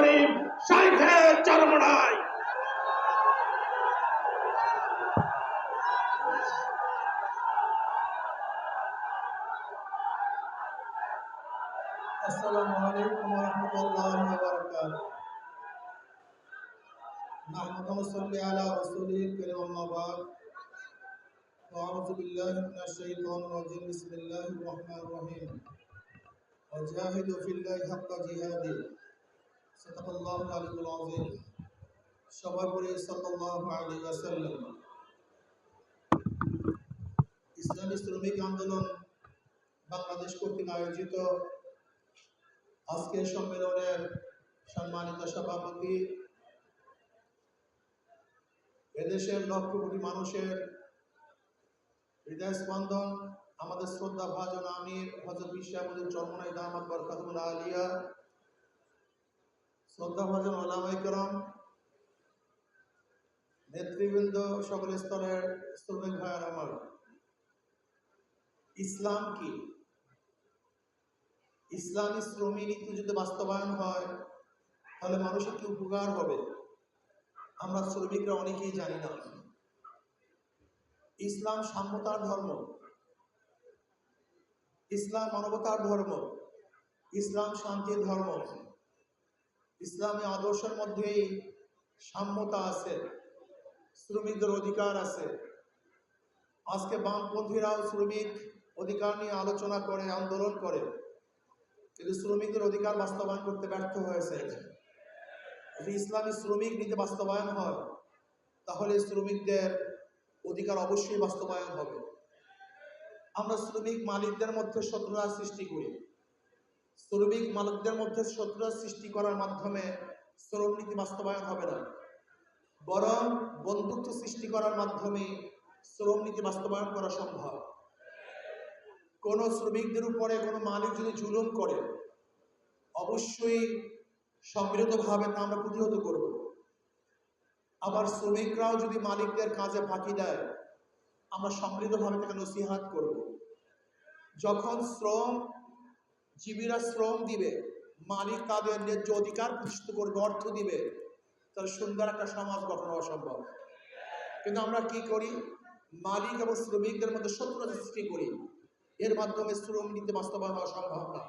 করিম শাইখের চরমনায়। আসসালামু আলাইকুম ওয়া রাহমাতুল্লাহি ওয়া বারাকাতুহু। নাহমাদুহু ওয়া নুসাল্লি আলা রাসূলিল কারীম, আম্মা বা'দ। আউযু বিল্লাহি মিনাশ শাইতানির রাজীম। বিসমিল্লাহির রাহমানির রাহিম। ওয়াজাহিদু ফিল্লাহি হাক্কা জিহাদি। সাদাকাল্লাহুল আলিয়্যুল আযীম। সবার পরে সাল্লাল্লাহু আলাইহি ওয়াসাল্লাম। ইসলামী শ্রমিক আন্দোলন বাংলাদেশ কর্তৃক আয়োজিত আজকের সম্মেলনের সম্মানিত সভাপতি, এদেশের লক্ষ কোটি মানুষের হৃদয় স্পন্দন, আমাদের শ্রদ্ধা ভাজন আমির হযরত বিশামুদ্দিন চরমনাই দামাত বরকাতুল আলিয়া, শ্রদ্ধা ভাজন ওলামায়ে কেরাম, নেতৃবৃন্দ, সকল স্তরের শ্রমিক ভাইয়ের আমার, ইসলাম কি? ইসলামী শ্রমিক নীতি যদি বাস্তবায়ন হয় তাহলে মানুষের কি উপকার হবে আমরা শ্রমিকরা অনেকেই জানি না। ইসলাম সাম্যতার ধর্ম, ইসলাম মানবতার ধর্ম, ইসলাম শান্তির ধর্ম। ইসলামী আদর্শের মধ্যেই সাম্যতা আছে, শ্রমিকদের অধিকার আছে। আজকে বামপন্থীরাও শ্রমিক অধিকার নিয়ে আলোচনা করে, আন্দোলন করে, কিন্তু শ্রমিকদের অধিকার বাস্তবায়ন করতে ব্যর্থ হয়েছে। যদি ইসলামী শ্রমিক নীতি বাস্তবায়ন হয় তাহলে শ্রমিকদের অধিকার অবশ্যই বাস্তবায়ন হবে। আমরা শ্রমিক মালিকদের মধ্যে শত্রুতা সৃষ্টি করি। শ্রমিক মালিকদের মধ্যে শত্রুতা সৃষ্টি করার মাধ্যমে শ্রম নীতি বাস্তবায়ন হবে না, বরং বন্ধুত্ব সৃষ্টি করার মাধ্যমে শ্রম নীতি বাস্তবায়ন করা সম্ভব। কোন শ্রমিকদের উপরে কোনো মালিক যদি জুলুম করে অবশ্যই সম্মিলিতভাবে তা আমরা প্রতিহত করব। আবার শ্রমিকরাও যদি মালিকদের কাজে ফাঁকি দেয় আমরা সম্মিলিতভাবে তাকে নসিহত করব। যখন জীবীরা শ্রম দিবে, মালিক তাদের ন্যায্য অধিকার প্রতিষ্ঠিত করবে, অর্থ দিবে, তাহলে সুন্দর একটা সমাজ গঠন হওয়া সম্ভব। কিন্তু আমরা কি করি? মালিক এবং শ্রমিকদের মধ্যে শত্রুতা সৃষ্টি করি, এর মাধ্যমে শ্রম নীতি বাস্তবায়ন হওয়া সম্ভব না।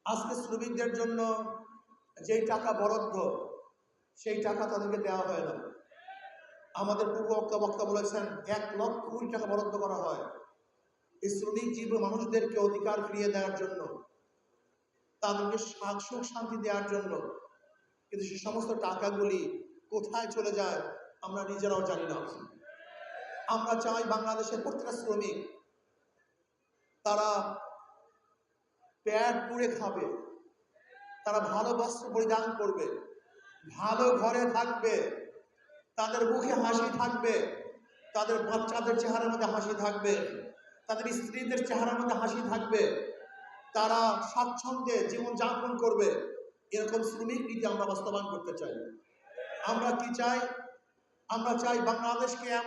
আজকে শ্রমিকদের জন্য যেই টাকা বরাদ্দ, সেই টাকা তাদেরকে দেওয়া হয় না। আমাদের পূর্ব বক্তা বলেছেন 1,00,000 কোটি টাকা বরাদ্দ করা হয় এই শ্রমিকজীবী মানুষদেরকে অধিকার ফিরিয়ে দেওয়ার জন্য, তাদেরকে সুখ শান্তি দেওয়ার জন্য। কিন্তু সে সমস্ত টাকাগুলি কোথায় চলে যায় আমরা নিজেরাও জানি না। আমরা চাই বাংলাদেশের প্রত্যেকটা শ্রমিক তারা পেট পুড়ে খাবে, তারা ভালো বস্ত্র পরিধান করবে, ভালো ঘরে থাকবে, তাদের মুখে হাসি থাকবে, তাদের বাচ্চাদের চেহারার মধ্যে হাসি থাকবে, তাদের স্ত্রীদের চেহারার মধ্যে হাসি থাকবে, তারা স্বাচ্ছন্দ্যে জীবনযাপন করবে। এরকম শ্রমিক নীতি আমরা বাস্তবায়ন করতে চাই। আমরা কি চাই? আমরা চাই বাংলাদেশকে এমন